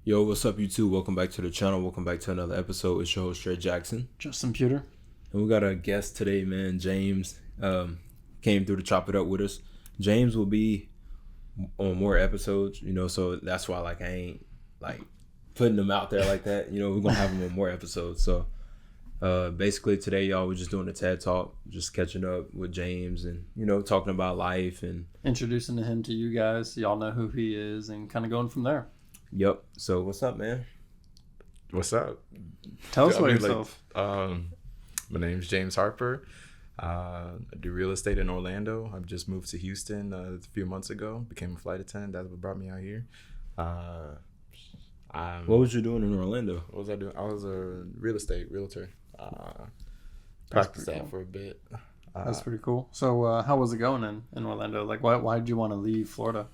Yo, what's up, YouTube? Welcome back to the channel. Welcome back to another episode. It's your host, Trey Jackson. Justin Pewter. And we got a guest today, man. James came through to chop it up with us. James will be on more episodes, so that's why, I ain't, putting him out there like that. We're going to have him on more episodes. So, basically, today, y'all, we're just doing a TED Talk, just catching up with James and, talking about life and introducing him to you guys. Y'all know who he is and kind of going from there. Yep. So what's up, man? What's up? Tell us about yourself. My name's James Harper. I do real estate in Orlando. I've just moved to Houston a few months ago. Became a flight attendant. That's what brought me out here. What was you doing in Orlando? What was I doing? I was a real estate realtor. Practiced that for a bit. That's pretty cool. So how was it going in Orlando? Why did you want to leave Florida?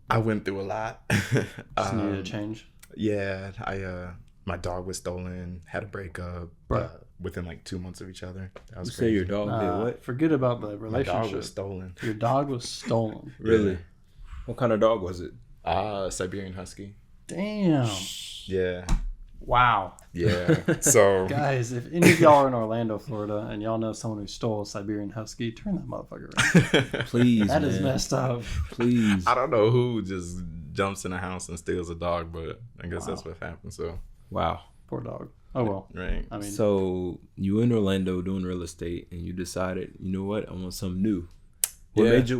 I went through a lot. Just needed a change. Yeah, my dog was stolen. Had a breakup within 2 months of each other. That was crazy. Say your dog did what? Forget about the relationship. My dog was stolen. Your dog was stolen. Really? Yeah. What kind of dog was it? Siberian Husky. Damn. Yeah. Wow. Yeah. So guys, if any of y'all are in Orlando, Florida, and y'all know someone who stole a Siberian Husky, turn that motherfucker around. Please, That man. is messed up. Please. I don't know who just jumps in a house and steals a dog, but I guess that's what happened. So Wow. Poor dog. Oh well. right. I mean, So you in Orlando doing real estate, and you decided, you know what, I want something new. What made you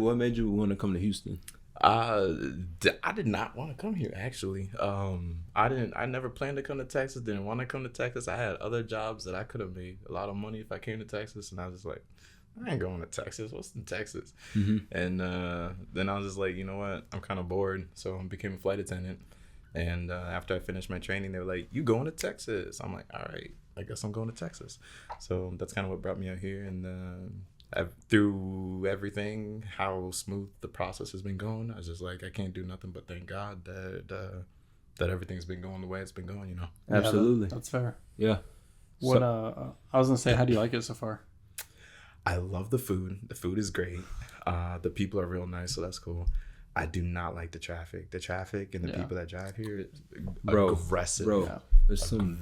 want to come to Houston? I did not want to come here actually. I never planned to come to Texas. Didn't want to come to Texas. I had other jobs that I could have made a lot of money if I came to Texas, and I was just like, I ain't going to Texas. What's in Texas? Mm-hmm. And then I was just like, you know what? I'm kind of bored, so I became a flight attendant. And after I finished my training, they were like, "You going to Texas?" I'm like, "All right, I guess I'm going to Texas." So that's kind of what brought me out here. And through everything, how smooth the process has been going, I was just like, I can't do nothing but thank God that everything's been going the way it's been going. Absolutely. that's fair. Yeah. What I was gonna say, how do you like it so far? I love the food. The food is great. The people are real nice, so that's cool. I do not like the traffic. The traffic and the people that drive here is aggressive. Bro, Yeah. there's some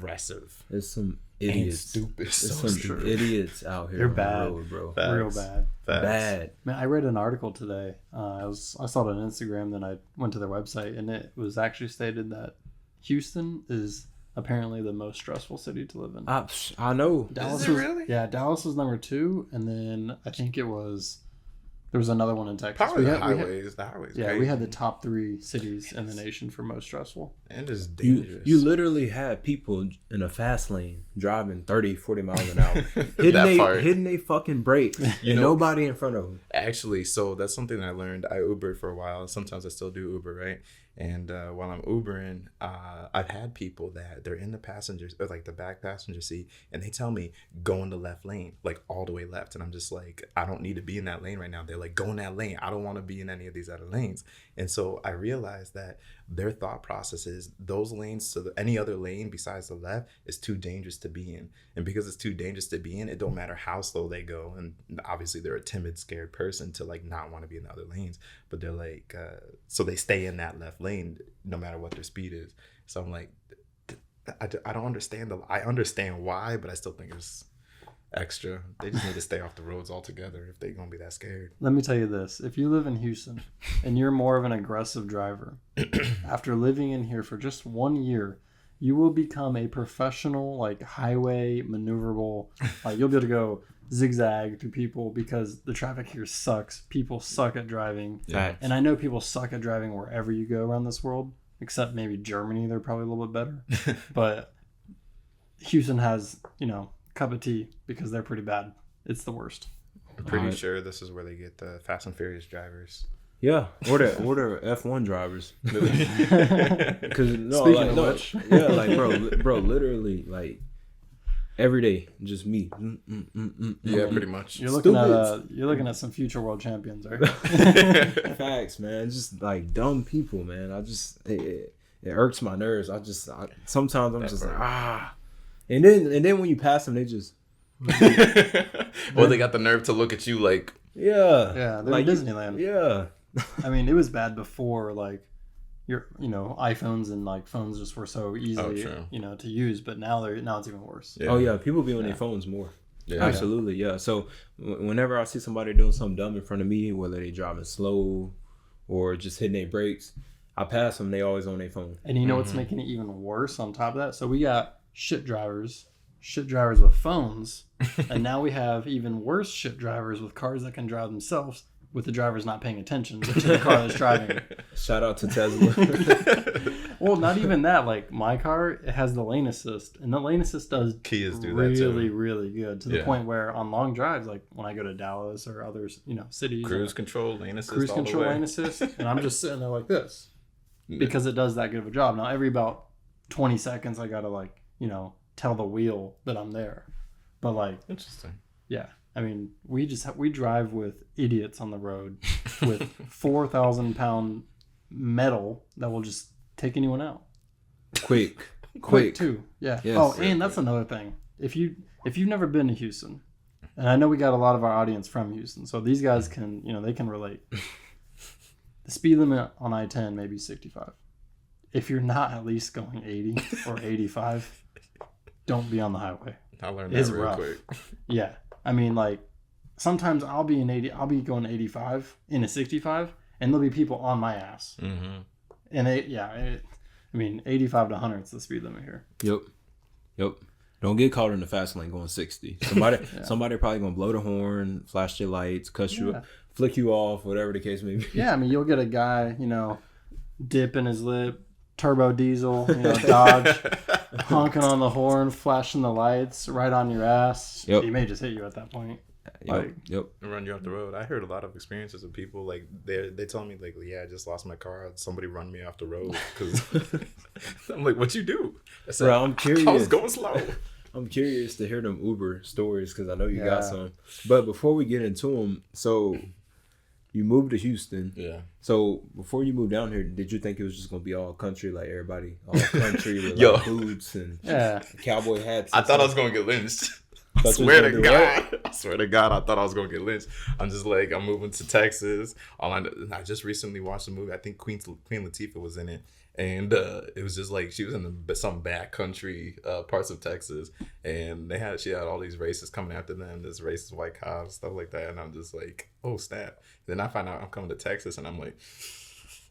idiots. Stupid. There's So some stupid. idiots out here. They're on bad. the road, bro. Facts. Real bad. Facts. Bad. Man, I read an article today. I saw it on Instagram. Then I went to their website, and it was actually stated that Houston is apparently the most stressful city to live in. I know. Dallas Is it was, really? Yeah, Dallas was number 2, and then I think there was another one in Texas. Probably the highways. highways. Yeah, crazy. we had the top 3 cities in the nation for most stressful. And it's dangerous. You literally had people in a fast lane driving 30, 40 miles an hour. hitting they fucking brakes. And nobody in front of them. Actually, so that's something that I learned. I Ubered for a while. Sometimes I still do Uber, right? And while I'm Ubering, I've had people that they're in the passengers or the back passenger seat, and they tell me go in the left lane, all the way left, and I'm just like, I don't need to be in that lane right now. They're like, go in that lane. I don't want to be in any of these other lanes. And so I realized that their thought process is those lanes to any other lane besides the left is too dangerous to be in. And because it's too dangerous to be in, it don't matter how slow they go. And obviously they're a timid, scared person to not want to be in the other lanes, but they're like, so they stay in that left lane no matter what their speed is. So I'm like, I don't understand. I understand why, but I still think it's extra. They just need to stay off the roads altogether if they're gonna be that scared. Let me tell you this. If you live in Houston and you're more of an aggressive driver, after living in here for just 1 year, you will become a professional, highway maneuverable. You'll be able to go zigzag through people because the traffic here sucks. People suck at driving. Yeah. And I know people suck at driving wherever you go around this world, except maybe Germany. They're probably a little bit better. But Houston has, cup of tea because they're pretty bad. It's the worst. I'm pretty sure this is where they get the Fast and Furious drivers. Yeah, or the F1 drivers. Because bro, literally every day, just me. Yeah, pretty much. You're looking at some future world champions, right? Facts, man. Just dumb people, man. It irks my nerves. Sometimes I'm just and then when you pass them, they just. Well, they got the nerve to look at you yeah, yeah, they're in Disneyland. Yeah. I mean, it was bad before iPhones and like phones just were so easy, true. to use. But now it's even worse. Yeah. Oh yeah, people be on their phones more. Yeah. Absolutely, yeah. So whenever I see somebody doing something dumb in front of me, whether they driving slow or just hitting their brakes, I pass them. They always on their phone. And you know what's making it even worse on top of that? So we got shit drivers with phones, and now we have even worse shit drivers with cars that can drive themselves, with the drivers not paying attention to the car that's driving. Shout out to Tesla. Well, not even that. Like my car, it has the lane assist, and the lane assist does Kias do really, that too. really good to the point where on long drives, like when I go to Dallas or other, cities, Cruise control, lane assist, cruise all control, the way. lane assist, and I'm just sitting there like this because it does that good of a job. Now every about 20 seconds, I gotta tell the wheel that I'm there, but like Interesting. yeah. I mean, we drive with idiots on the road with 4,000-pound metal that will just take anyone out. Quick Too. Yeah. Yes. Oh, and that's another thing. If you've never been to Houston, and I know we got a lot of our audience from Houston, so these guys can they can relate. The speed limit on I-10 may be 65. If you're not at least going 80 or 85, don't be on the highway. I learned It's that real rough. quick. Yeah. I mean, like, sometimes I'll be going 85 in a 65, and there'll be people on my ass. Mm-hmm. And 85 to 100 is the speed limit here. Yep. Don't get caught in the fast lane going 60. Somebody probably gonna blow the horn, flash your lights, cuss you up, flick you off, whatever the case may be. Yeah, I mean, you'll get a guy, dipping his lip, turbo diesel, Dodge, honking on the horn, flashing the lights right on your ass. Yep. He may just hit you at that point. Yep. And run you off the road. I heard a lot of experiences of people like they tell me like, yeah, I just lost my car. Somebody run me off the road because I'm like, what you do? I said, Bro, I'm curious. I was going slow. I'm curious to hear them Uber stories because I know you got some. But before we get into them, so you moved to Houston. Yeah. So before you moved down here, did you think it was just gonna be all country, like everybody, all country with Yo. like boots and cowboy hats? I thought I was gonna get lynched. I swear to God, I thought I was gonna get lynched. I'm just like, I'm moving to Texas. I just recently watched a movie. I think Queen Latifah was in it, and it was just like she was in some backcountry parts of Texas, and she had all these racists coming after them, this racist white cops, stuff like that, and I'm just like, oh snap. Then I find out I'm coming to Texas, and I'm like,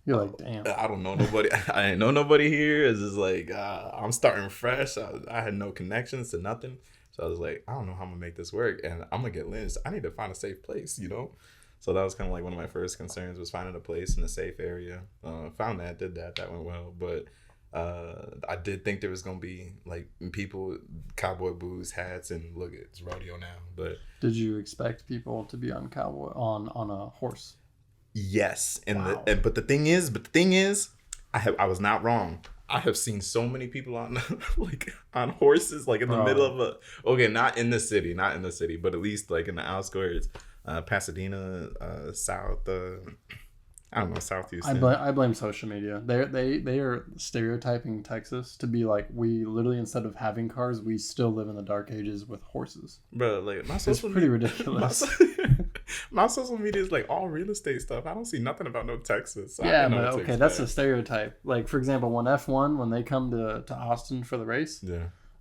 you're like, damn. I don't know nobody. I ain't know nobody here. It's just like I'm starting fresh. I had no connections to nothing. So I was like, I don't know how I'm going to make this work. And I'm going to get lynched. I need to find a safe place, So that was kind of like one of my first concerns was finding a place in a safe area. Found that, did that. That went well. But I did think there was going to be like people, cowboy boots, hats, and look, it's rodeo now. But did you expect people to be on a horse? Yes. But the thing is, I was not wrong. I have seen so many people on on horses, like in the middle of not in the city, but at least like in the outskirts, Pasadena, South, I don't know, South Houston. I blame social media. They are stereotyping Texas to be like, we literally, instead of having cars, we still live in the dark ages with horses. Bro, like it's pretty ridiculous. My social media is like all real estate stuff. I don't see nothing about no Texas. So yeah, but okay, that's a stereotype. Like for example, when F1, when they come to Austin for the race,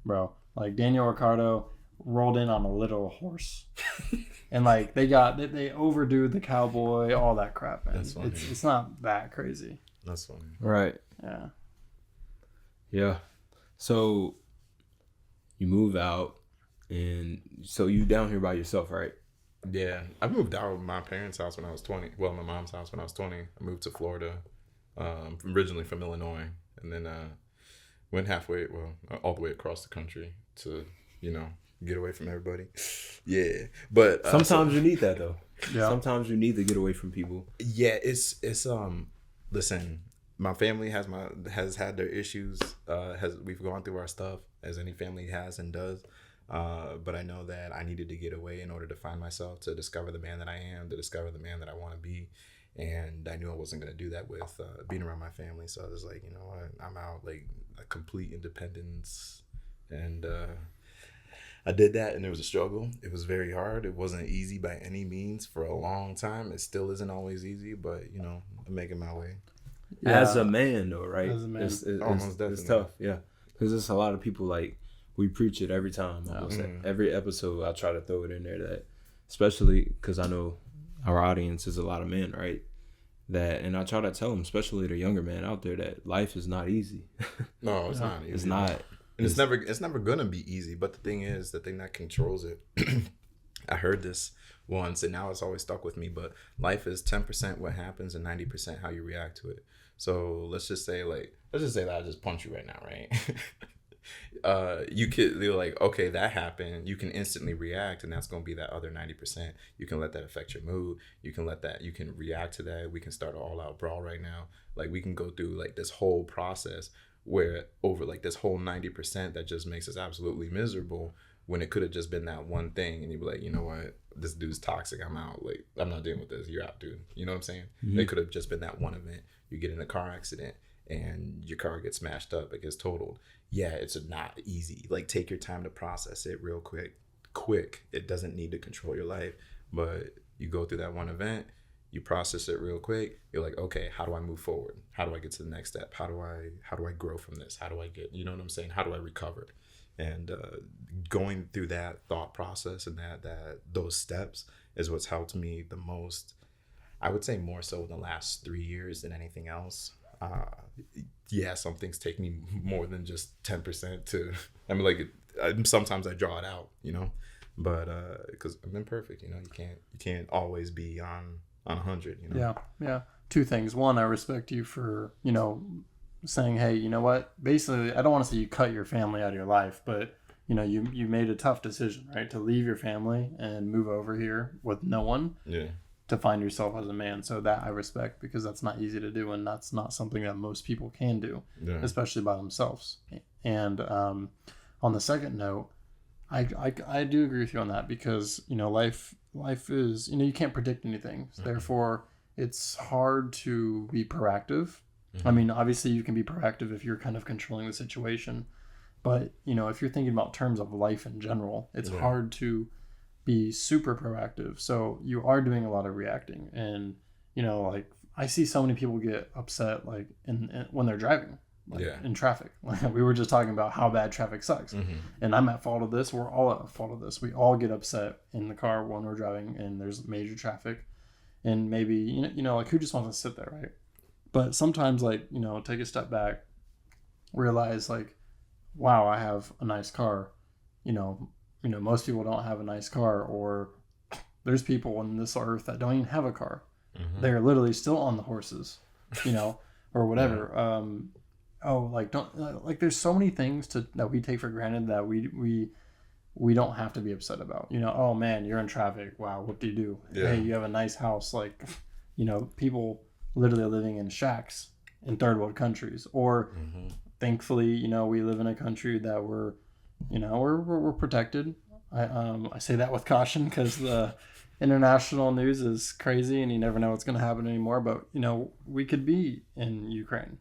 bro, like Daniel Ricciardo rolled in on a literal horse. And like they overdo the cowboy, all that crap, man. That's funny. It's not that crazy. That's funny. Right. Yeah. So you move out, and so you down here by yourself, right? Yeah, I moved out of my parents' house when I was 20. Well, my mom's house when I was 20. I moved to Florida, originally from Illinois, and then went all the way across the country to get away from everybody. Yeah, but Sometimes you need that though. Yeah. Sometimes you need to get away from people. Yeah, it's listen, my family has had their issues. We've gone through our stuff as any family has and does. But I know that I needed to get away in order to find myself, to discover the man that I am, to discover the man that I want to be. And I knew I wasn't going to do that with being around my family. So I was like, you know what, I'm out, like a complete independence. And I did that, and it was a struggle. It was very hard. It wasn't easy by any means for a long time. It still isn't always easy, but I'm making my way. as a man though, right? As a man. Almost definitely. It's tough, yeah, because it's a lot of people like we preach it every time. Every episode, I try to throw it in there that, especially because I know our audience is a lot of men, right? That, and I try to tell them, especially the younger man out there, that life is not easy. No, it's not easy. It's not. And it's never gonna be easy. But the thing is, the thing that controls it. I heard this once, and now it's always stuck with me. But life is 10% what happens and 90% how you react to it. So let's just say that I just punch you right now, right? You're like, okay, that happened. You can instantly react, and that's gonna be that other 90%. You can let that affect your mood. You can react to that. We can start an all-out brawl right now. Like, we can go through like this whole process where over like this whole 90% that just makes us absolutely miserable, when it could have just been that one thing, and you'd be like, you know what, this dude's toxic, I'm out. Like, I'm not dealing with this. You're out, dude. You know what I'm saying? Mm-hmm. It could have just been that one event. You get in a car accident and your car gets smashed up, it gets totaled. Yeah, it's not easy. Like, take your time to process it real quick. It doesn't need to control your life, but you go through that one event, you process it real quick. You're like, okay, how do I move forward? How do I get to the next step? How do I grow from this? How do I get, you know what I'm saying? How do I recover? And going through that thought process and those steps is what's helped me the most. I would say more so in the last 3 years than anything else. Yeah, some things take me more than just 10% to, I mean, like, sometimes I draw it out, you know, but because I'm imperfect, you know, you can't always be on 100, you know. Yeah. Two things. One, I respect you for, you know, saying, hey, you know what, basically, I don't want to say you cut your family out of your life, but, you know, you made a tough decision, right, to leave your family and move over here with no one. Yeah. To find yourself as a man. So that I respect, because that's not easy to do, and that's not something that most people can do, especially by themselves. And on the second note, I do agree with you on that, because, you know, life is, you know, you can't predict anything. So therefore, it's hard to be proactive. Mm-hmm. I mean, obviously you can be proactive if you're kind of controlling the situation, but, you know, if you're thinking about terms of life in general, it's hard to be super proactive. So you are doing a lot of reacting, and, you know, like, I see so many people get upset, like, in when they're driving, like, in traffic. Like, we were just talking about how bad traffic sucks. Mm-hmm. And I'm at fault of this. We're all at fault of this. We all get upset in the car when we're driving and there's major traffic, and maybe, you know, like, who just wants to sit there, right? But sometimes, like, you know, take a step back, realize, like, wow, I have a nice car. You know, most people don't have a nice car, or there's people on this earth that don't even have a car. Mm-hmm. They're literally still on the horses, you know, or whatever. There's so many things that we take for granted that we don't have to be upset about. You know, oh man, you're in traffic. Wow, what do you do? Yeah. Hey, you have a nice house. Like, you know, people literally living in shacks in third world countries, or thankfully, you know, we live in a country that we're protected. I say that with caution, because the international news is crazy and you never know what's going to happen anymore. But, you know, we could be in Ukraine,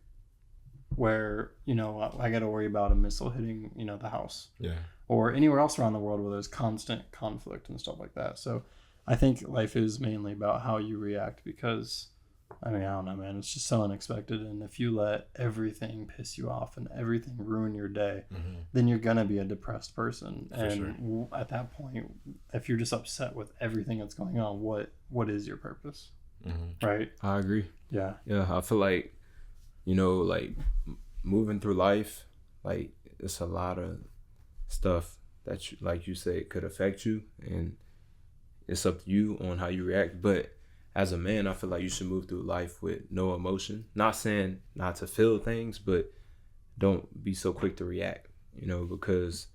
where, you know, I got to worry about a missile hitting, you know, the house. Yeah. Or anywhere else around the world where there's constant conflict and stuff like that. So I think life is mainly about how you react, because, I mean, I don't know, man. It's just so unexpected. And if you let everything piss you off and everything ruin your day, then you're going to be a depressed person. At that point, if you're just upset with everything that's going on, what is your purpose? Mm-hmm. Right? I agree. Yeah. Yeah. I feel like, you know, like, moving through life, like, it's a lot of stuff that, like you said, could affect you. And it's up to you on how you react. But as a man, I feel like you should move through life with no emotion. Not saying not to feel things, but don't be so quick to react, you know, because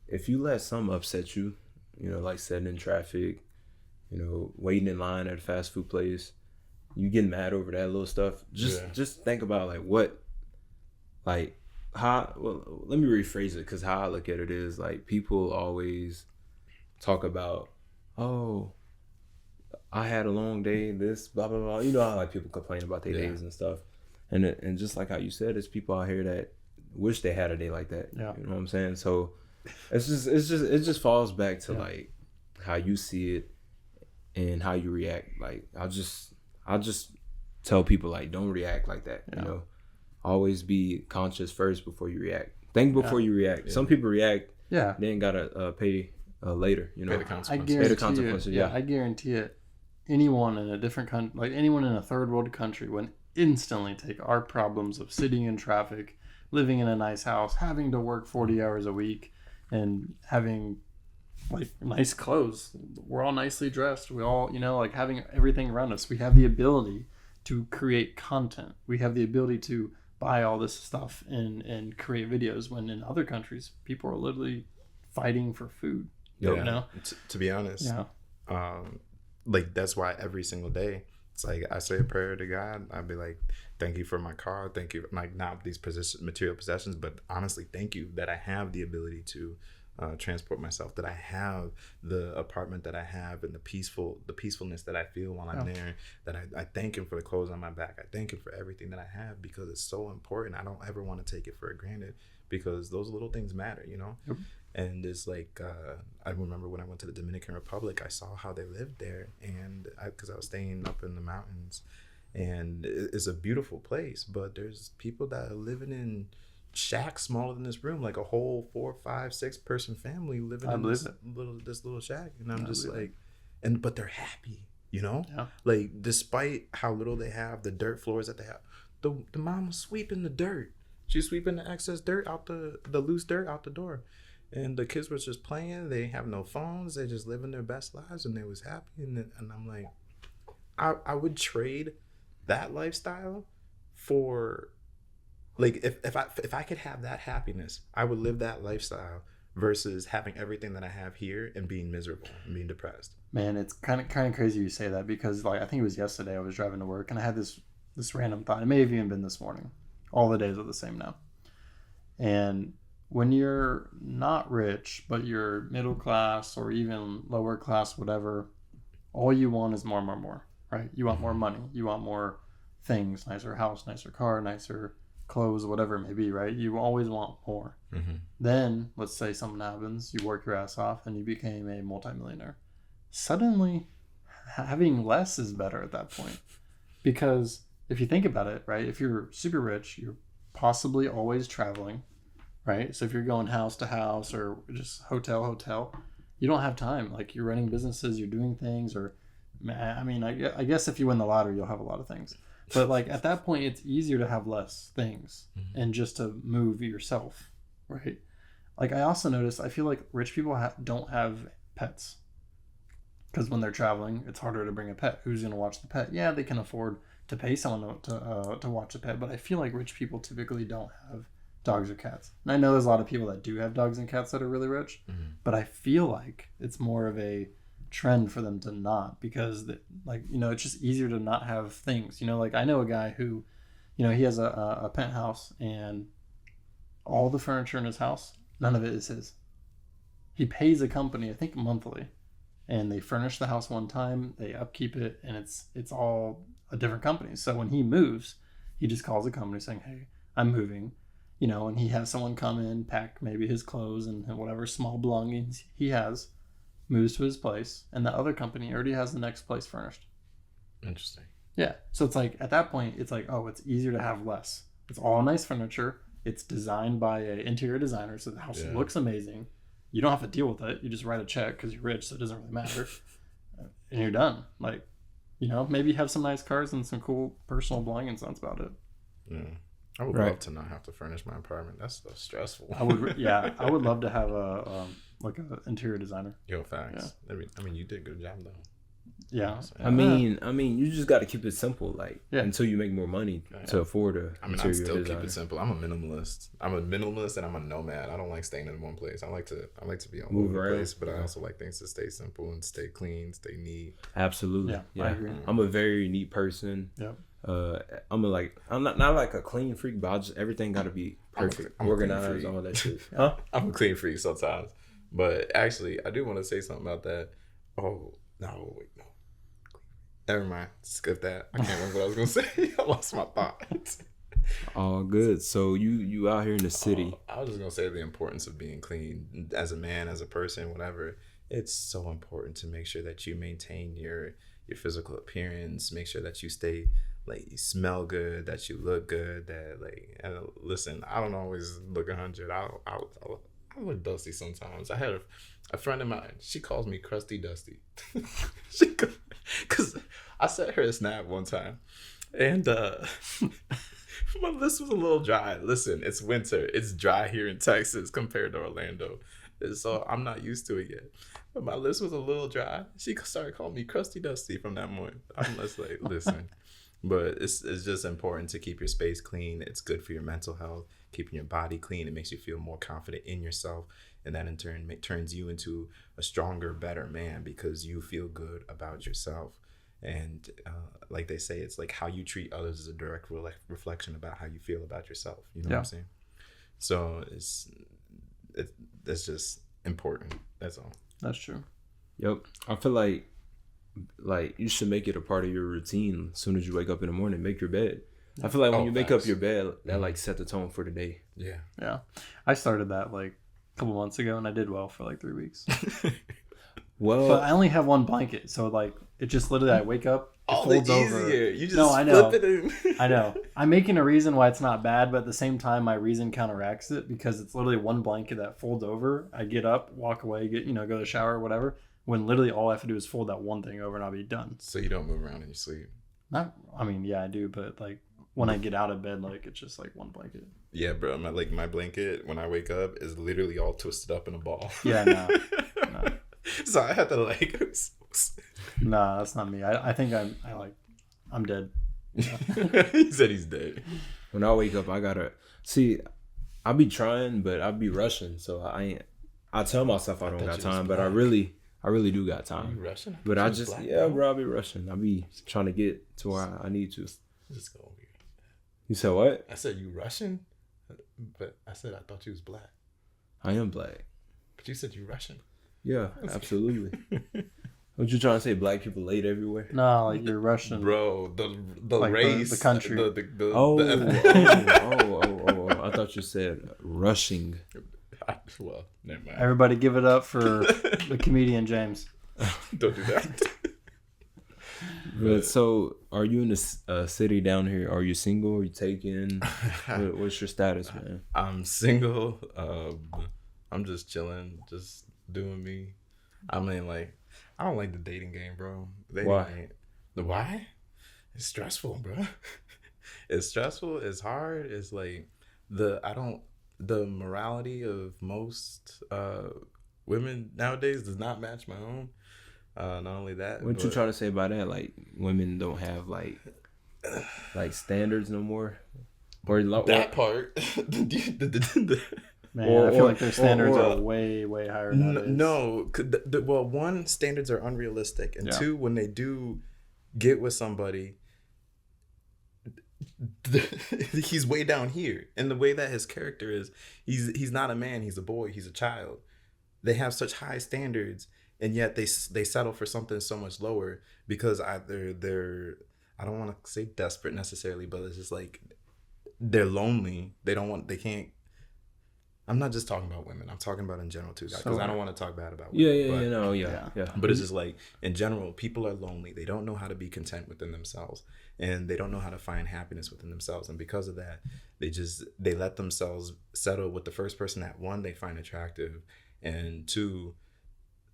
if you let something upset you, you know, like sitting in traffic, you know, waiting in line at a fast food place, you get mad over that little stuff. Just think about, like, let me rephrase it, because how I look at it is, like, people always talk about, oh, I had a long day, this, blah, blah, blah. You know how, like, people complain about their days and stuff. And just like how you said, there's people out here that wish they had a day like that. Yeah. You know what I'm saying? So it just falls back to, like, how you see it and how you react. Like, I'll just tell people like don't react like that. Yeah. You know, always be conscious first before you react. Think before you react. Some people react, then gotta pay later. You know, Pay the consequences. I guarantee Pay the consequences. it. Yeah, I guarantee it. Anyone in a different country, like anyone in a third world country, would instantly take our problems of sitting in traffic, living in a nice house, having to work 40 hours a week, and having like nice clothes. We're all nicely dressed. We all, you know, like having everything around us. We have the ability to create content. We have the ability to buy all this stuff and create videos, when in other countries people are literally fighting for food. Yeah. You know? To be honest, like that's why every single day it's like I say a prayer to God. I'd be like, thank you for my car, thank you, like not these material possessions, but honestly, thank you that I have the ability to transport myself, that I have the apartment that I have, and the peacefulness that I feel while I'm there, that I thank him for the clothes on my back. I thank him for everything that I have, because it's so important. I don't ever want to take it for granted, because those little things matter, you know. Yep. And it's like I remember when I went to the Dominican Republic, I saw how they lived there, and because I was staying up in the mountains, and it's a beautiful place, but there's people that are living in shacks smaller than this room, like a whole 4, 5, 6 person family living in this little shack, and I'm just like, but they're happy, you know. Like despite how little they have, the dirt floors that they have, the mom was sweeping the dirt. She's sweeping the excess dirt out, the loose dirt out the door. And the kids were just playing. They have no phones. They just living their best lives, and they was happy. And I'm like, I would trade that lifestyle for, like, if I could have that happiness, I would live that lifestyle versus having everything that I have here and being miserable and being depressed. Man, it's kind of crazy you say that, because like I think it was yesterday I was driving to work and I had this random thought. It may have even been this morning. All the days are the same now. And when you're not rich, but you're middle class or even lower class, whatever, all you want is more, right? You want more money. You want more things, nicer house, nicer car, nicer clothes, whatever it may be, right? You always want more. Then, let's say something happens, you work your ass off and you became a multimillionaire. Suddenly, having less is better at that point. Because if you think about it, right, if you're super rich, you're possibly always traveling, right? So if you're going house to house or just hotel, you don't have time. Like you're running businesses, you're doing things, or I mean, I guess if you win the lottery, you'll have a lot of things. But like at that point, it's easier to have less things and just to move yourself, right? Like I also notice, I feel like rich people don't have pets, because when they're traveling, it's harder to bring a pet. Who's going to watch the pet? Yeah, they can afford to pay someone to watch a pet, but I feel like rich people typically don't have dogs or cats. And I know there's a lot of people that do have dogs and cats that are really rich, but I feel like it's more of a trend for them to not, because like, you know, it's just easier to not have things, you know. Like I know a guy who, you know, he has a penthouse, and all the furniture in his house, none of it is his. He pays a company, I think monthly, and they furnish the house one time, they upkeep it, and it's all a different company. So when he moves, he just calls the company saying, hey, I'm moving, you know, and he has someone come in, pack maybe his clothes and whatever small belongings he has, moves to his place, and the other company already has the next place furnished. Interesting. Yeah. So it's like, at that point, it's like, oh, it's easier to have less. It's all nice furniture. It's designed by an interior designer, so the house looks amazing. You don't have to deal with it. You just write a check because you're rich, so it doesn't really matter. And you're done. Like, you know, maybe have some nice cars and some cool personal belongings. That's about it. Yeah. I would love to not have to furnish my apartment. That's so stressful. I would love to have a like an interior designer. Yo, facts. Yeah. I mean, you did a good job though. Yeah. I mean, you just got to keep it simple, like until you make more money to afford a. I still keep it simple. I'm a minimalist. And I'm a nomad. I don't like staying in one place. I like to be all over the place, but I also like things to stay simple and stay clean, stay neat. Absolutely. Yeah. I agree. I'm a very neat person. Yep. I'm not like a clean freak, but everything got to be perfect, organized, all that shit. Huh? I'm a clean freak sometimes, but actually, I do want to say something about that. Oh no, wait, no. Never mind. Skip that. I can't remember what I was gonna say. I lost my thoughts. All good. So you out here in the city. I was just gonna say the importance of being clean as a man, as a person, whatever. It's so important to make sure that you maintain your physical appearance. Make sure that you stay like you smell good, that you look good, that like listen, I don't always look 100. I look dusty sometimes. I had a friend of mine. She calls me crusty dusty. Because I sent her a snap one time, and my list was a little dry. Listen, it's winter. It's dry here in Texas compared to Orlando, so I'm not used to it yet. But my list was a little dry. She started calling me crusty dusty from that moment. I'm just like, listen. But it's just important to keep your space clean. It's good for your mental health, keeping your body clean. It makes you feel more confident in yourself. And that in turn turns you into a stronger, better man because you feel good about yourself. And like they say, it's like how you treat others is a direct reflection about how you feel about yourself. You know what I'm saying? So it's just important. That's all. That's true. Yep. I feel like you should make it a part of your routine as soon as you wake up in the morning. Make your bed. I feel like when you make up your bed, that like set the tone for the day. Yeah. I started that like a couple months ago, and I did well for like 3 weeks. Well, but I only have one blanket, so like it just literally I wake up, it folds over. You just flip it in. I know. I'm making a reason why it's not bad, but at the same time, my reason counteracts it because it's literally one blanket that folds over. I get up, walk away, go to the shower, or whatever. When literally all I have to do is fold that one thing over and I'll be done. So you don't move around in your sleep? I do, but like when I get out of bed, like it's just like one blanket. Yeah, bro. My blanket when I wake up is literally all twisted up in a ball. Yeah, no. So I had to like. Nah, that's not me. I think I'm dead. He said he's dead. When I wake up, I gotta see. I be trying, but I be rushing. So I tell myself I don't got time, but I really do got time. Are you rushing? But I just bro, I be rushing. I be trying to get to where I need to. Just go weird. You said what? I said you Russian, but I said I thought you was black. I am black. But you said you Russian. Yeah, absolutely. What you trying to say? Black people late everywhere? No, like you're Russian, bro. The like race, the country. I thought you said rushing. Well, never mind. Everybody, give it up for the comedian James. Don't do that. But so, are you in the city down here? Are you single? Are you taken? What's your status, man? I'm single. I'm just chilling, just doing me. I mean, like, I don't like the dating game, bro. Why? Why? It's stressful, bro. It's stressful. It's hard. It's like the morality of most women nowadays does not match my own. Not only that, What you trying to say about that? Like women don't have like standards no more, that part. Man, I feel like their standards are way, way higher nowadays. No, well, one, standards are unrealistic, and two, when they do get with somebody, he's way down here, and the way that his character is, he's not a man, he's a boy, he's a child. They have such high standards, and yet they settle for something so much lower because either they're, I don't want to say desperate necessarily, but it's just like they're lonely. They can't. I'm not just talking about women. I'm talking about in general too, because I don't want to talk bad about women. Yeah. But it's just like in general, people are lonely. They don't know how to be content within themselves, and they don't know how to find happiness within themselves. And because of that, they let themselves settle with the first person that, one, they find attractive, and two,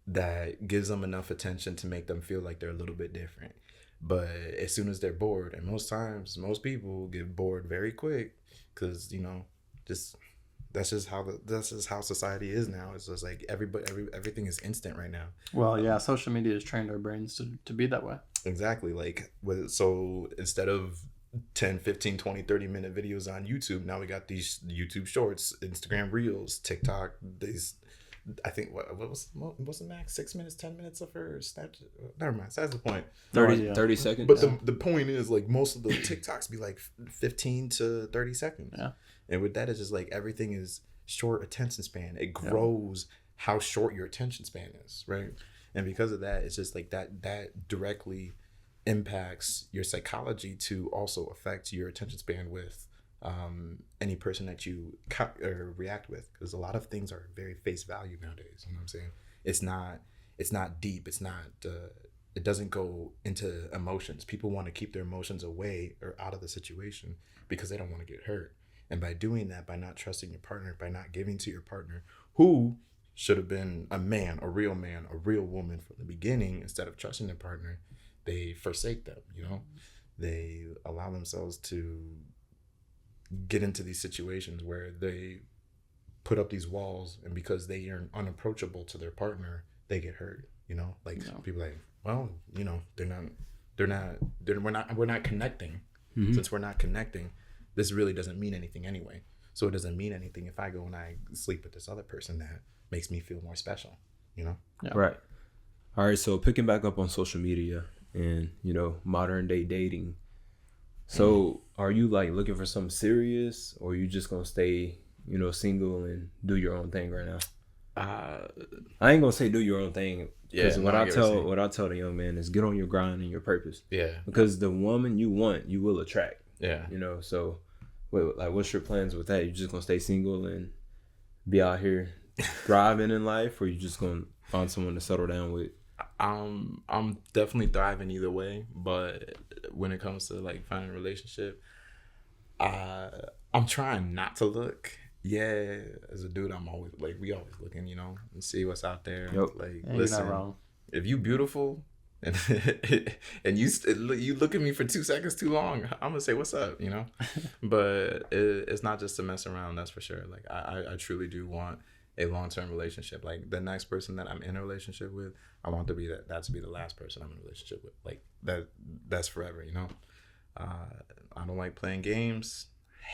that gives them enough attention to make them feel like they're a little bit different. But as soon as they're bored, and most times most people get bored very quick, because that's just how society is now. It's just like everything is instant right now. Well, yeah, social media has trained our brains to be that way. Exactly. Like, so instead of 10, 15, 20, 30-minute videos on YouTube, now we got these YouTube shorts, Instagram Reels, TikTok. I think what's the max? 6 minutes, 10 minutes of her Snapchat? Never mind. That's the point. 30 seconds. But the point is, like, most of the TikToks be like 15 to 30 seconds. Yeah. And with that, it's just like everything is short attention span. It grows how short your attention span is, right? And because of that, it's just like that directly impacts your psychology to also affect your attention span with any person that you react with, because a lot of things are very face value nowadays. You know what I'm saying? It's not deep. It's it doesn't go into emotions. People want to keep their emotions away or out of the situation because they don't want to get hurt. And by doing that, by not trusting your partner, by not giving to your partner, who should have been a man, a real woman from the beginning, instead of trusting their partner, they forsake them, you know? They allow themselves to get into these situations where they put up these walls, and because they are unapproachable to their partner, they get hurt, you know? Like people like, well, you know, we're not connecting. Mm-hmm. Since we're not connecting, this really doesn't mean anything anyway. So it doesn't mean anything if I go and I sleep with this other person that makes me feel more special, you know? Yeah. Right. All right. So picking back up on social media and, you know, modern day dating. So are you like looking for something serious, or are you just going to stay, you know, single and do your own thing right now? I ain't going to say do your own thing. Because what I tell the young man is get on your grind and your purpose. Yeah. Because the woman you want, you will attract. Yeah. You know, so what's your plans with that? You just going to stay single and be out here thriving in life, or you just going to find someone to settle down with? I'm definitely thriving either way, but when it comes to like finding a relationship, I'm trying not to look. Yeah, as a dude, I'm always like, we always looking, you know, and see what's out there. Yep. Like, listen, you're not wrong. If you beautiful and and you look at me for 2 seconds too long, I'm gonna say what's up, you know. But it's not just to mess around, that's for sure. Like I truly do want a long-term relationship. Like the next person that I'm in a relationship with, I want to be that to be the last person I'm in a relationship with. Like that's forever, you know. I don't like playing games.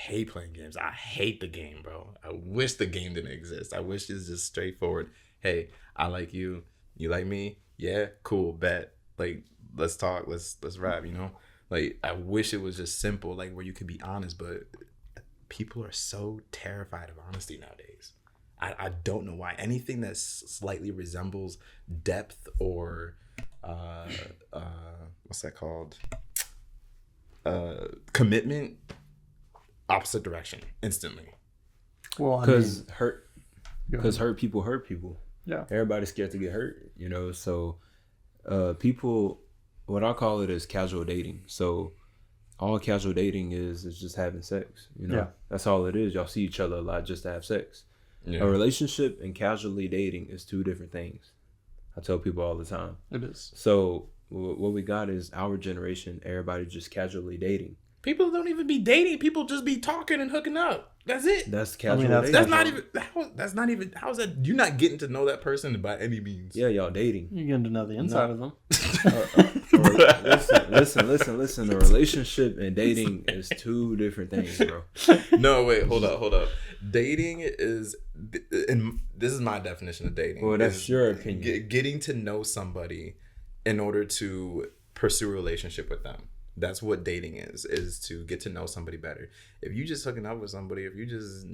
Hate playing games. I hate the game, bro. I wish the game didn't exist. I wish it's just straightforward. Hey, I like you. You like me? Yeah, cool, bet. Like, let's talk. Let's rap, you know? Like, I wish it was just simple, like where you could be honest, but people are so terrified of honesty nowadays. I don't know why. Anything that slightly resembles depth or what's that called? Commitment, opposite direction instantly. Well, because hurt people hurt people. Yeah, everybody's scared to get hurt, you know. So people, what I call it is casual dating. So all casual dating is just having sex, you know. Yeah. That's all it is. Y'all see each other a lot just to have sex. Yeah. A relationship and casually dating is two different things. I tell people all the time. It is. So what we got is our generation, everybody just casually dating. People don't even be dating. People just be talking and hooking up. That's it. That's casual dating. That's not even. How's that? You're not getting to know that person by any means. Yeah, y'all dating. You're getting to know the inside of them. Listen. A relationship and dating is two different things, bro. No, wait. Hold up. Dating is, and this is my definition of dating. Well, that's your opinion. Getting to know somebody in order to pursue a relationship with them. That's what dating is to get to know somebody better. If you just hooking up with somebody, if you just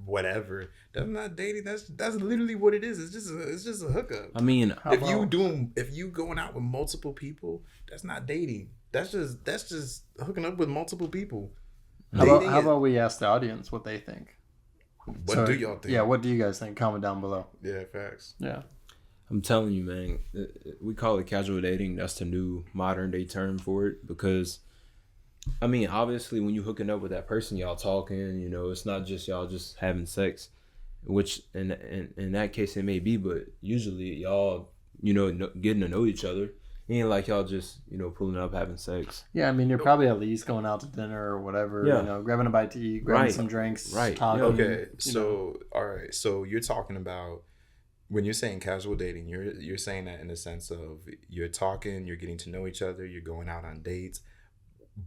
whatever, that's not dating. That's literally what it is. It's just a hookup. I mean, if you going out with multiple people, that's not dating. That's just hooking up with multiple people. How about we ask the audience what they think? What do y'all think? Yeah, what do you guys think? Comment down below. Yeah, facts. Yeah. I'm telling you, man, we call it casual dating. That's the new modern day term for it, because, I mean, obviously when you hooking up with that person, y'all talking, you know, it's not just y'all just having sex, which in that case it may be, but usually y'all, you know, getting to know each other. It ain't like y'all just, you know, pulling up having sex. Yeah, I mean, you're probably at least going out to dinner or whatever, you know, grabbing a bite to eat, grabbing some drinks, talking. Okay, so, all right, so you're talking about, when you're saying casual dating, you're saying that in the sense of you're talking, you're getting to know each other, you're going out on dates,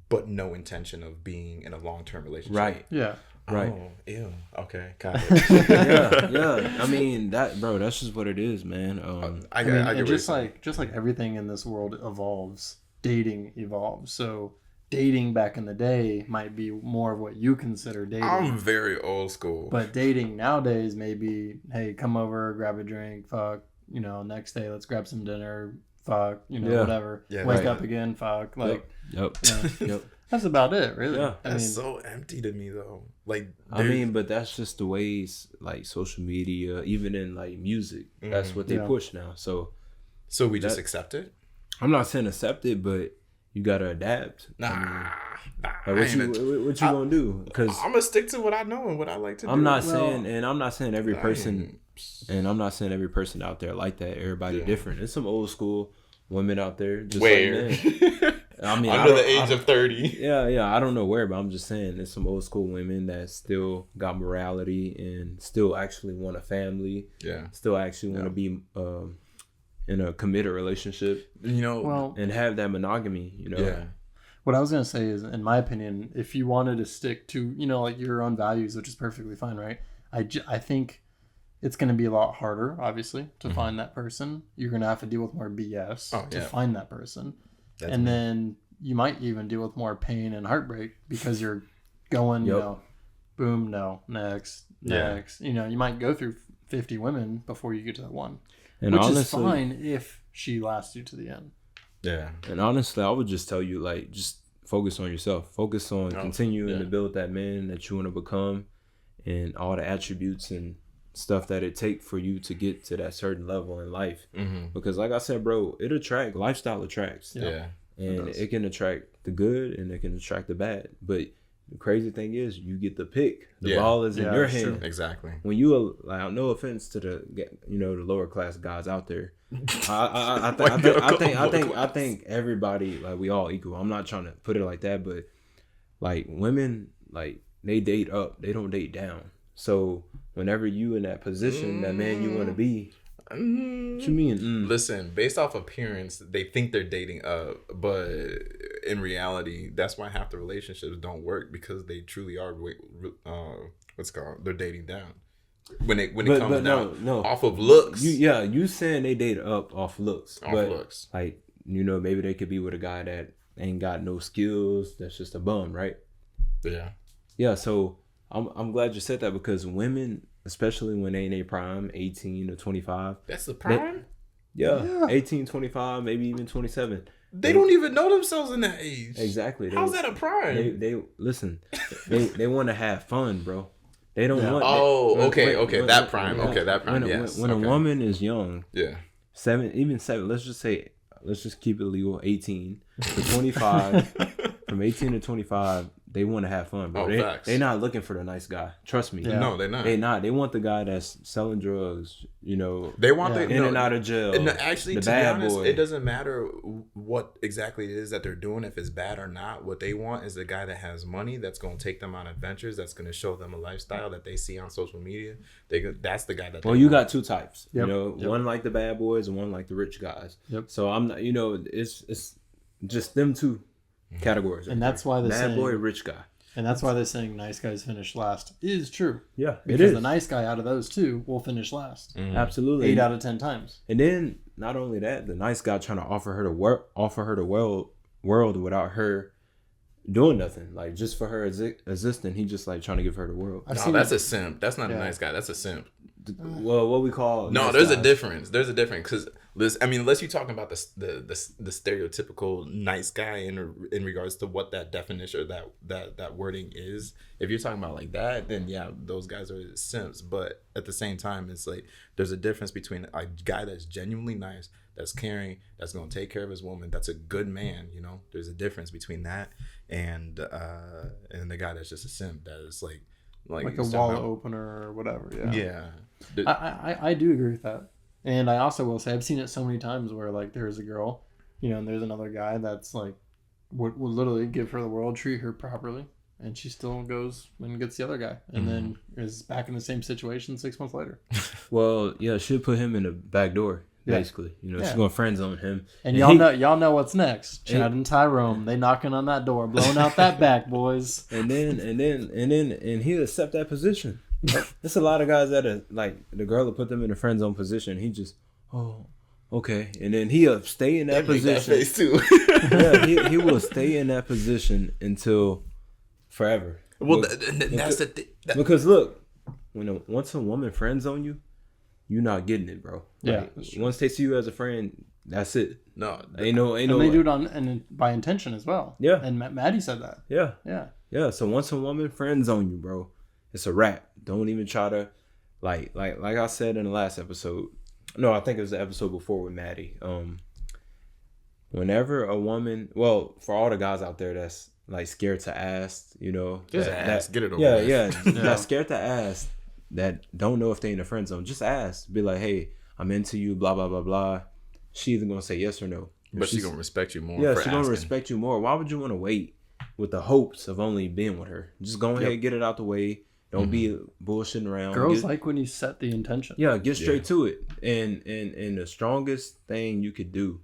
but no intention of being in a long-term relationship. Right. Yeah. Right. Oh, ew. Okay. Got it. yeah. I mean, that's just what it is, man. I get just like everything in this world evolves, dating evolves. So dating back in the day might be more of what you consider dating. I'm very old school. But dating nowadays may be, hey, come over, grab a drink, fuck, you know, next day let's grab some dinner, fuck, you know, whatever. Yeah, wake up again, fuck. Like, yep. That's about it, really. Yeah. That's so empty to me, though. Like, I mean, but that's just the ways, like, social media, even in, like, music, that's what they push now. So we just accept it? I'm not saying accept it, but you gotta adapt. Nah. Like, what you gonna do? Because I'm gonna stick to what I know and what I like to do. I'm not saying every person, and I'm not saying every person out there like that. Everybody different. There's some old school women out there just like men. I mean, under the age of 30. Yeah. I don't know where, but I'm just saying there's some old school women that still got morality and still actually want a family. Yeah. Still actually want to be in a committed relationship. And have that monogamy. Yeah. What I was going to say is, in my opinion, if you wanted to stick to, like your own values, which is perfectly fine, right? I think it's going to be a lot harder, obviously, to find that person. You're going to have to deal with more BS to find that person. And then you might even deal with more pain and heartbreak because you're going, boom, no, next. You might go through 50 women before you get to that one. And which honestly, is fine if she lasts you to the end. Yeah. And honestly, I would just tell you, like, just focus on yourself. Focus on continuing to build that man that you want to become and all the attributes and stuff that it take for you to get to that certain level in life. Because like I said, bro, lifestyle attracts. Yeah. And it can attract the good and it can attract the bad. But the crazy thing is you get the pick. The ball is in your hand. True. Exactly. When you no offense to the lower class guys out there. I think everybody, like, we all equal. I'm not trying to put it like that, but like women, like, they date up, they don't date down. So whenever you in that position, that man you want to be, what you mean? Listen, based off appearance, they think they're dating up, but in reality, that's why half the relationships don't work, because they truly are they're dating down. When it comes down off of looks. You saying they date up off looks. Looks. Like, maybe they could be with a guy that ain't got no skills, that's just a bum, right? Yeah. Yeah, so I'm glad you said that, because women, especially when they in their prime, 18 to 25. That's the prime? 18, 25, maybe even 27. They don't even know themselves in that age. Exactly. How's that a prime? They listen, they want to have fun, bro. They don't want. That prime. When a woman is young, 7, let's just keep it legal, 18 to 25. From 18 to 25, they want to have fun, bro. They not looking for the nice guy. Trust me. Yeah. No, they're not. They not. They want the guy that's selling drugs. They want the in and out of jail. And actually, the to bad be honest, boy. it doesn't matter what exactly it is that they're doing, if it's bad or not. What they want is the guy that has money, that's going to take them on adventures, that's going to show them a lifestyle that they see on social media. That's the guy that. Well, you got two types. One like the bad boys and one like the rich guys. Yep. So I'm not. It's just them two categories. And that's why the bad boy, rich guy. And that's why they're saying nice guys finish last is true. Yeah, because the nice guy out of those two will finish last. Absolutely, 8 out of 10 times. And then not only that, the nice guy trying to offer her the world without her doing nothing, like just for her existing. He just like trying to give her the world. That's a simp. That's not a nice guy. That's a simp. Well, what we call there's a difference. There's a difference because unless you're talking about the stereotypical nice guy in regards to what that definition or that wording is. If you're talking about like that, then yeah, those guys are simps. But at the same time, it's like there's a difference between a guy that's genuinely nice, that's caring, that's gonna take care of his woman, that's a good man. There's a difference between that and the guy that's just a simp that is like a wall opener or whatever. Yeah. I do agree with that. And I also will say I've seen it so many times where like there's a girl, and there's another guy that's like would literally give her the world, treat her properly, and she still goes and gets the other guy, and then is back in the same situation 6 months later. Well, yeah, she'll put him in the back door. Basically, she's gonna friend zone him, and y'all know what's next. Chad and Tyrone, they knocking on that door, blowing out that back, boys. And he'll accept that position. There's a lot of guys that are like the girl will put them in a friend zone position. He just, okay, and then he'll stay in that position. That face too. Yeah, he will stay in that position until forever. Well, that's the thing. Because look, once a woman friend zone you, you're not getting it, bro. Yeah. Once they see you as a friend, that's it. No, ain't no. And they do it by intention as well. Yeah. And Maddie said that. Yeah. Yeah. Yeah. So once a woman friend zone you, bro, it's a wrap. Don't even try to, like I said in the last episode. No, I think it was the episode before with Maddie. whenever a woman, well, for all the guys out there that's like scared to ask, just ask, get it over yeah, with. yeah, that's scared to ask, that don't know if they in the friend zone, just ask. Be like, hey, I'm into you, blah blah blah blah. She either gonna say yes or no. But she's gonna respect you more. Yeah, for she's gonna asking. respect you more. Why would you want to wait with the hopes of only being with her? Just go ahead, get it out the way. Don't be bullshitting around. Girls like when you set the intention. Yeah, get straight to it. And the strongest thing you could do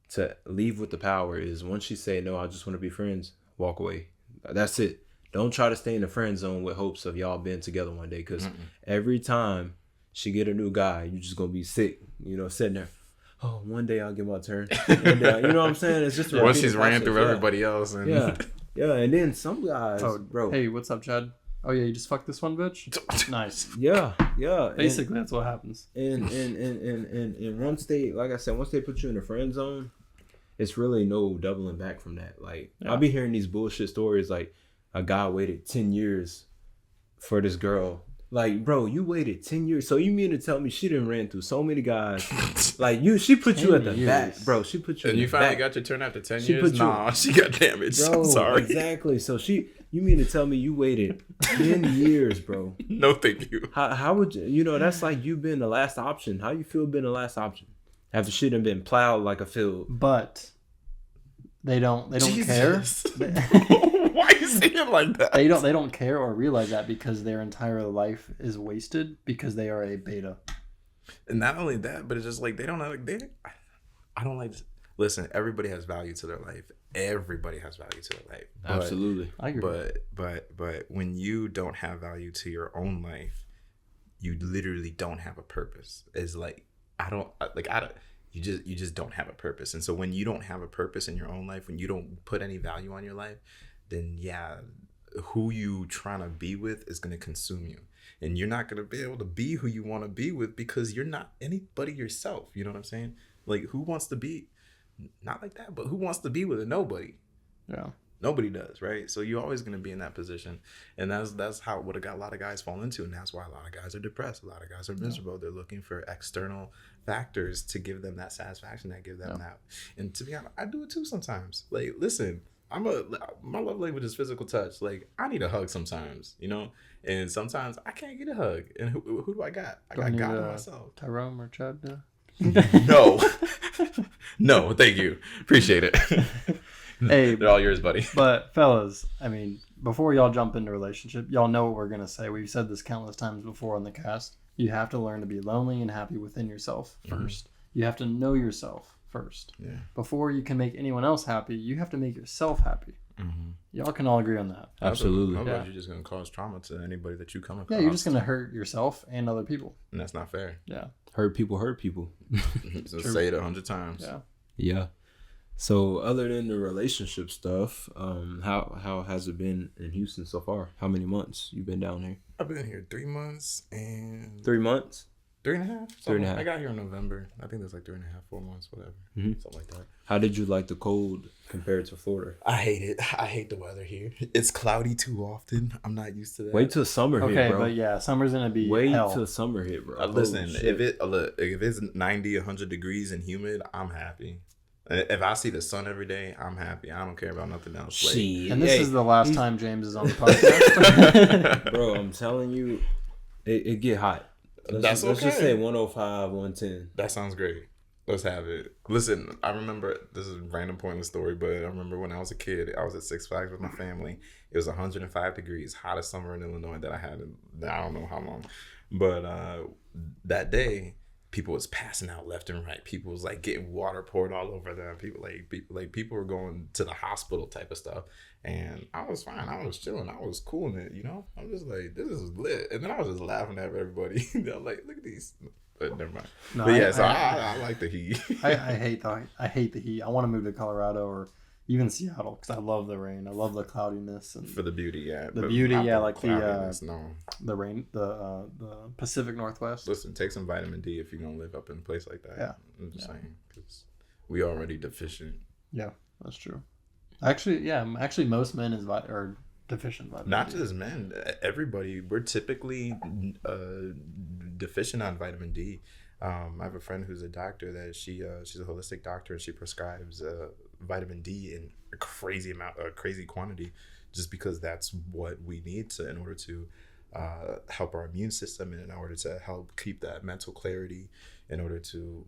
to leave with the power is once she say, no, I just want to be friends, walk away. That's it. Don't try to stay in the friend zone with hopes of y'all being together one day, because every time she get a new guy, you just gonna be sick, sitting there. Oh, one day I'll get my turn. One day, you know what I'm saying? It's just once she's ran through everybody else. And... Yeah, and then some guys, bro. Hey, what's up, Chad? Oh yeah, you just fucked this one bitch? Nice. Yeah. Basically, that's what happens. And once they, like I said, once they put you in the friend zone, it's really no doubling back from that. Like, I'll be hearing these bullshit stories like a guy waited 10 years for this girl. Like, bro, you waited 10 years. So you mean to tell me she done ran through so many guys? Like, she put you at the back, bro. She put you. And you finally got your turn after 10 years? Nah, she got damaged. Bro, I'm sorry. Exactly. So you mean to tell me you waited 10 years, bro? No, thank you. How would you? That's like you been the last option. How you feel being the last option after she done been plowed like a field? But they don't care. Why are you saying it like that? They don't care or realize that because their entire life is wasted because they are a beta. And not only that, but it's just like I don't like. Listen, everybody has value to their life. Everybody has value to their life. Absolutely, I agree. But when you don't have value to your own life, you literally don't have a purpose. It's like you just don't have a purpose. And so when you don't have a purpose in your own life, when you don't put any value on your life, then who you trying to be with is going to consume you. And you're not going to be able to be who you want to be with because you're not anybody yourself. You know what I'm saying? Like, who wants to be, not like that, but who wants to be with a nobody? Yeah. Nobody does, right? So you're always going to be in that position. And that's how what a lot of guys fall into. And that's why a lot of guys are depressed. A lot of guys are miserable. Yeah. They're looking for external factors to give them that satisfaction, that give them that. And to be honest, I do it too sometimes. Like, listen, my love language is physical touch. Like, I need a hug sometimes, and sometimes I can't get a hug. And who do I got? I got God in myself. Tyrone or Chad? No, thank you. Appreciate it. Hey, they're all yours, buddy. But fellas, I mean, before y'all jump into a relationship, y'all know what we're gonna say. We've said this countless times before on the cast. You have to learn to be lonely and happy within yourself first. Mm-hmm. You have to know yourself first. Yeah. Before you can make anyone else happy, you have to make yourself happy. Mm-hmm. Y'all can all agree on that. Absolutely. Otherwise, you're just going to cause trauma to anybody that you come across. Yeah, you're just going to hurt yourself and other people. And that's not fair. Yeah. Hurt people hurt people. So say it 100 times. Yeah. So other than the relationship stuff, how has it been in Houston so far? How many months you been down here? I've been here 3 months and... 3 months? 3.5. 3.5. I got here in November. I think there's like 3.5, 4 months, whatever. Mm-hmm. Something like that. How did you like the cold compared to Florida? I hate it. I hate the weather here. It's cloudy too often. I'm not used to that. Wait till summer hit, bro. Okay, but yeah, summer's gonna be hell. Till summer hit, bro. Listen, if it's 90, 100 degrees and humid, I'm happy. If I see the sun every day, I'm happy. I don't care about nothing else. And this is the last time James is on the podcast. Bro, I'm telling you, it get hot. Let's just say 105, 110. That sounds great. Let's have it. Listen, I remember, this is a random point in the story, but I remember when I was a kid, I was at Six Flags with my family. It was 105 degrees, hottest summer in Illinois that I had in I don't know how long. But that day, people was passing out left and right. People was like getting water poured all over them. People were going to the hospital type of stuff. And I was fine. I was chilling. I was cool in it, I'm just like, this is lit. And then I was just laughing at everybody. They're like, look at these. But never mind. No, but yeah, I like the heat. I hate the heat. I want to move to Colorado or even Seattle because I love the rain. I love the cloudiness and for the beauty. Yeah, the beauty. Yeah, like the rain. The Pacific Northwest. Listen, take some vitamin D if you're gonna live up in a place like that. Yeah, I'm just saying because we already deficient. Yeah, that's true. Actually, most men are deficient vitamin Not D. just men, everybody. We're typically deficient on vitamin D. I have a friend who's a doctor that she's a holistic doctor, and she prescribes vitamin D in a crazy quantity, just because that's what we need to in order to help our immune system, and in order to help keep that mental clarity, in order to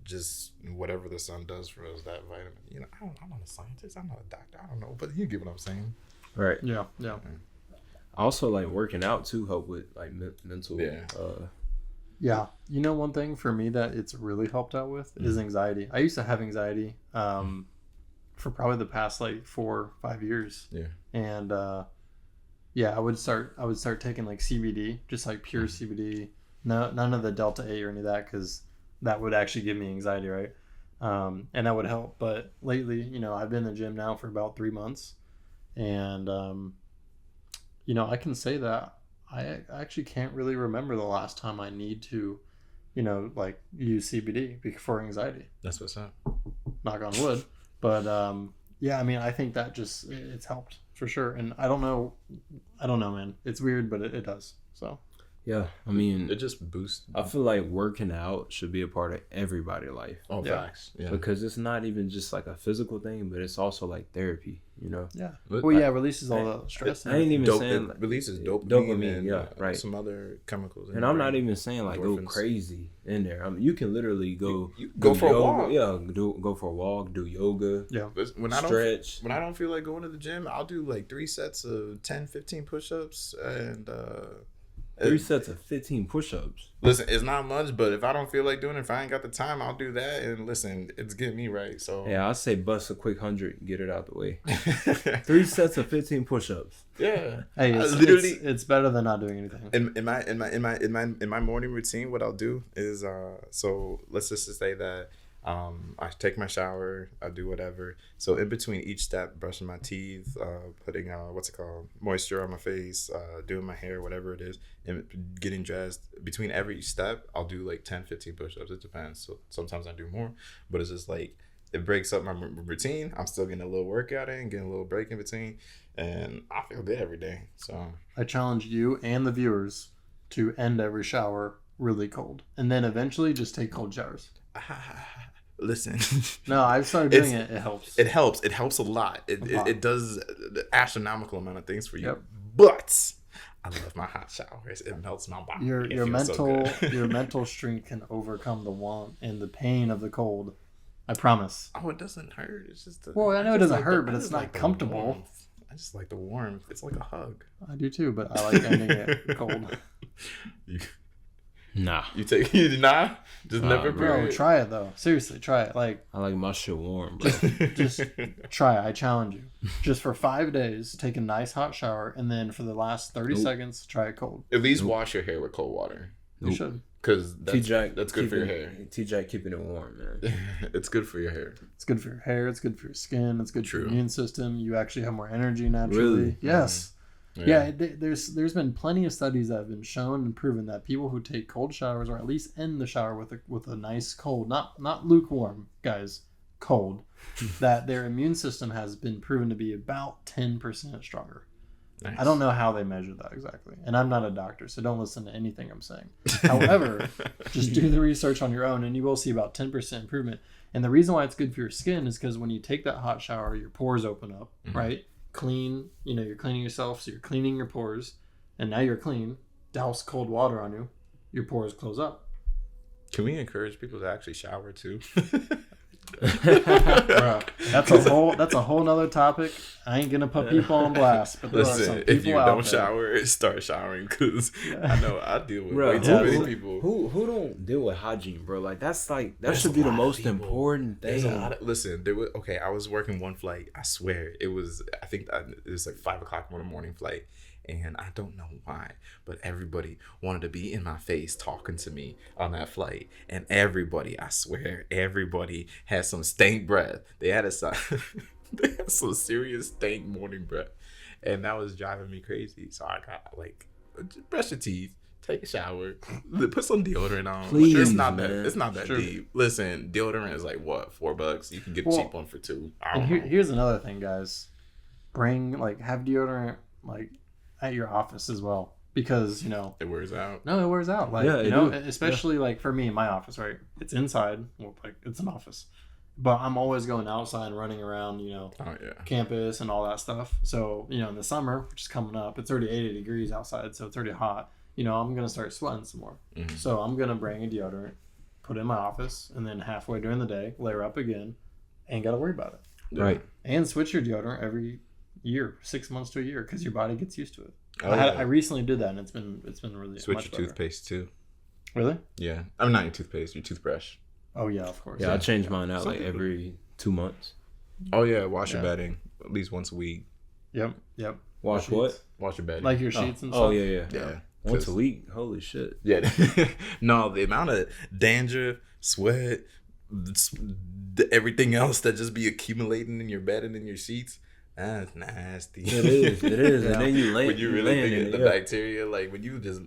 just whatever the sun does for us, that vitamin. I'm not a scientist, I'm not a doctor, I don't know, but you get what I'm saying. Right. Yeah. I also like working out too help with like mental. Yeah. One thing for me that it's really helped out with is anxiety. I used to have anxiety for probably the past like 4 or 5 years. Yeah. And I would start taking like CBD, just like pure CBD. No, none of the Delta 8 or any of that, because that would actually give me anxiety, right? And that would help. But lately, I've been in the gym now for about 3 months, and I can say that I actually can't really remember the last time I need to, like use CBD for anxiety. That's what's up. Knock on wood. But I think that just it's helped for sure. And I don't know, man. It's weird, but it does. So. Yeah, I mean, it just boosts. I feel like working out should be a part of everybody's life. Oh, facts. Yeah. Because it's not even just like a physical thing, but it's also like therapy, Yeah. Well, it releases all the stress. I ain't even saying it releases dopamine and right. some other chemicals. And I'm not even saying like go crazy in there. I mean, you can literally go for a walk. Yeah, go for a walk, do yoga. Yeah. Stretch. When I don't feel like going to the gym, I'll do like 3 sets of 10, 15 push-ups and 3 sets of 15 push-ups. Listen, it's not much, but if I don't feel like doing it, if I ain't got the time, I'll do that. And listen, it's getting me right. So yeah, I say bust a quick 100, get it out the way. 3 sets of 15 push-ups. Yeah. Hey, it's better than not doing anything. In my morning routine, what I'll do is so let's just say that I take my shower, I do whatever. So in between each step, brushing my teeth, putting moisture on my face, doing my hair, whatever it is, and getting dressed. Between every step, I'll do like 10, 15 push-ups. It depends. So sometimes I do more, but it's just like it breaks up my routine. I'm still getting a little workout in, getting a little break in between, and I feel good every day. So I challenge you and the viewers to end every shower really cold, and then eventually just take cold showers. Listen. No, I've started doing it. It helps. It helps. It helps a lot. It does the astronomical amount of things for you. Yep. But I love my hot showers. It melts my body. Your mental strength can overcome the want and the pain of the cold. I promise. Oh, it doesn't hurt. It's just. I know it doesn't hurt, but it's not comfortable. I just like the warmth. It's like a hug. I do too, but I like ending it cold. Nah. Just never. Bro, try it though. Seriously, try it. Like I like my shit warm, bro. Just try it. I challenge you. Just for 5 days, take a nice hot shower, and then for the last 30 seconds, try it cold. At least wash your hair with cold water. You should. Because that's good for your hair. T-Jack keeping it warm, man. It's good for your hair. It's good for your hair. It's good for your skin. It's good for your immune system. You actually have more energy naturally. Really? Yes. Yeah, there's been plenty of studies that have been shown and proven that people who take cold showers, or at least end the shower with a nice cold, not lukewarm, guys, cold, that their immune system has been proven to be about 10% stronger. Nice. I don't know how they measure that exactly, and I'm not a doctor, so don't listen to anything I'm saying. However, just do the research on your own, and you will see about 10% improvement. And the reason why it's good for your skin is because when you take that hot shower, your pores open up, right? Clean, you're cleaning yourself, so you're cleaning your pores, and now you're clean. Douse cold water on you, your pores close up. Can we encourage people to actually shower too? Bro, that's a whole nother topic. I ain't gonna put people on blast, but there are some people if you don't shower, start showering, because I know I deal with way too many people who don't deal with hygiene, bro. Like that should be the most important thing. I was working one flight. I swear it was like 5 o'clock in the morning flight. And I don't know why, but everybody wanted to be in my face talking to me on that flight. And everybody had some stank breath. They had some serious stank morning breath. And that was driving me crazy. So I got brush your teeth, take a shower, put some deodorant on. Please, it's not that deep. Listen, deodorant is like what, $4? You can get a cheap one for $2. Here's another thing, guys. Have deodorant at your office as well. because, you know, It wears out. no, it wears out. Like, Yeah, you it know, do. especially like for me in my office, right? It's inside. Well, like it's an office, but I'm always going outside and running around, you know, Oh yeah. campus and all that stuff. So, you know, in the summer, which is coming up, it's already 80 degrees outside, so it's already hot. You know, I'm gonna start sweating some more. Mhm. So I'm gonna bring a deodorant, put it in my office, and then halfway during the day, layer up again. Ain't gotta worry about it. Yeah. Right. And switch your deodorant every year, 6 months to a year, because your body gets used to it. Oh, I yeah. recently did that, and it's been really Switch much your better. toothpaste too. Really? Yeah. I'm not your toothpaste. Your toothbrush. Oh yeah, of course. Yeah, I change mine out Some like people- every 2 months. Oh yeah. Wash your Yeah. bedding at least once a week. Yep. Wash Sheets. what? Wash your bedding. Like your Oh. sheets and stuff. Oh yeah. yeah. Once a 'Cause- week. Holy shit. Yeah. No, the amount of dandruff, sweat, everything else that just be accumulating in your bed and in your sheets. That's nasty. It is. It is. Yeah. And then you lay. When you really laying think in of it, the yeah. bacteria, like when you just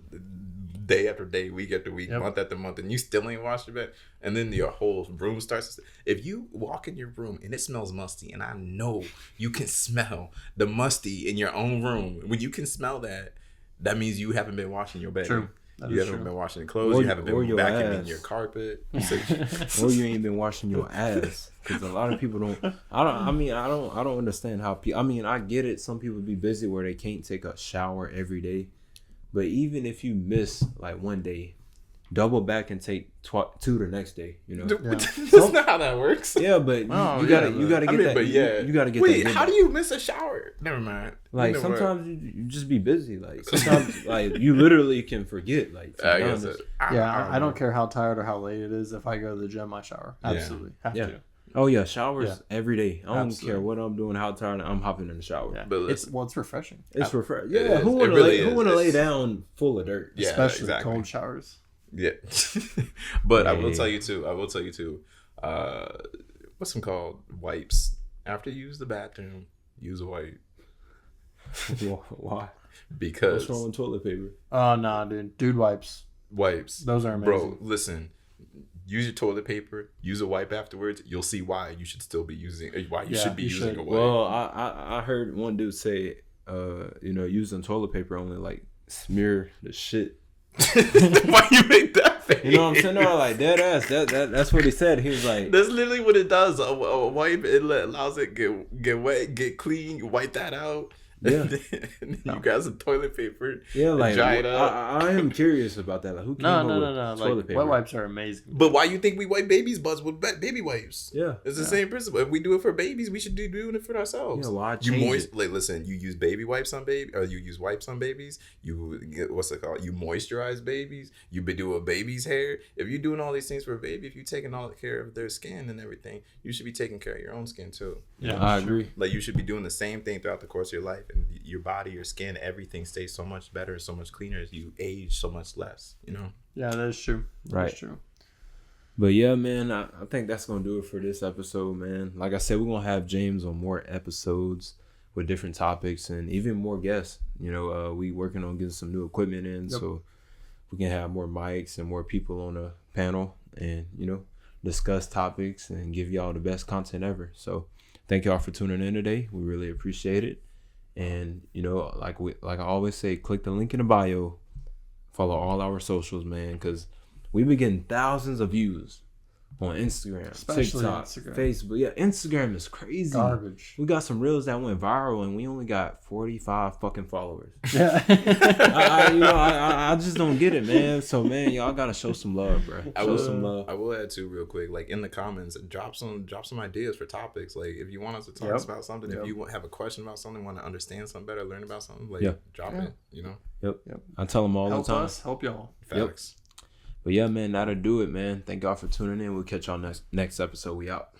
day after day, week after week, Yep. month after month, and you still ain't washed your bed, and then your whole room starts. If you walk in your room and it smells musty, and I know you can smell the musty in your own room, when you can smell that, that means you haven't been washing your bed. True. That You is haven't true. been washing your clothes. Or- you haven't been or your vacuuming ass. your carpet. Or you ain't been washing your ass, because a lot of people don't. I don't understand how people. I mean, I get it. Some people be busy where they can't take a shower every day, but even if you miss like one day, double back and take two the next day. You know. That's not how that works. Yeah, but Oh, you yeah, gotta but- get that. But yeah, you gotta get Wait, that. how do you miss a shower? Never mind. Like You know what? sometimes you just be busy. Like sometimes like you literally can forget. Like to be I guess honest. Yeah, I don't care how tired or how late it is. If I go to the gym, I shower. Yeah. Absolutely. Have Yeah. to. Oh yeah, showers Yeah. every day. I don't Absolutely. care what I'm doing, how tired I'm hopping in the shower. Yeah. But It's refreshing. It's refreshing. It Yeah, is. who It wanna really who is. wanna lay It's- down full of dirt? Yeah, Especially exactly. cold showers. Yeah, but I will Yeah. tell you too. What's them called? Wipes. After you use the bathroom, use a wipe Why? because What's wrong with toilet paper? Oh nah, dude. Dude wipes. wipes. Those are amazing. Bro, listen. Use your toilet paper. Use a wipe afterwards. You'll see why you should still be using. Why you Yeah, should be you using should. a wipe. Well, I heard one dude say, using toilet paper only like smear the shit. Why you make that face? You know what I'm saying? No, like dead ass. That's what he said. He was like, That's literally what it does. A wipe it allows it get wet, get clean. You wipe that out. Yeah. And then you got some toilet paper. yeah, like dry it up. I am curious about that. Like, who came No. up with toilet Like paper? wet wipes are amazing. But why you think we wipe babies' butts with baby wipes? Yeah. It's the same principle. If we do it for babies, we should be doing it for ourselves. Yeah, why You change it? like listen. You use baby wipes on baby, or you use wipes on babies. You get what's it called? You moisturize babies. You be doing a baby's hair. If you're doing all these things for a baby, if you're taking all care of their skin and everything, you should be taking care of your own skin too. Yeah, I sure. agree. Like you should be doing the same thing throughout the course of your life, and your body, your skin, everything stays so much better, so much cleaner. As you age so much less. You know. Yeah, that is true. Right. That's true. But yeah, man, I think that's gonna do it for this episode, man. Like I said, we're gonna have James on more episodes with different topics and even more guests. You know, we working on getting some new equipment in, Yep. so we can have more mics and more people on the panel, and discuss topics and give y'all the best content ever. So thank y'all for tuning in today. We really appreciate it. And like I always say, click the link in the bio, follow all our socials, man, because we've been getting thousands of views on Instagram, Especially TikTok, Instagram. Facebook. Yeah, Instagram is crazy. Garbage. We got some reels that went viral, and we only got 45 fucking followers. Yeah. I just don't get it, man. So, man, y'all gotta show some love, bro. Show some love. I will add too, real quick, like in the comments, drop some ideas for topics. Like if you want us to talk Yep. about something, Yep. if you have a question about something, want to understand something better, learn about something, like Yeah. drop Yeah. it. You know, Yep. I tell them all Help the time. us, help y'all. facts. But yeah, man, that'll do it, man. Thank y'all for tuning in. We'll catch y'all next episode. We out.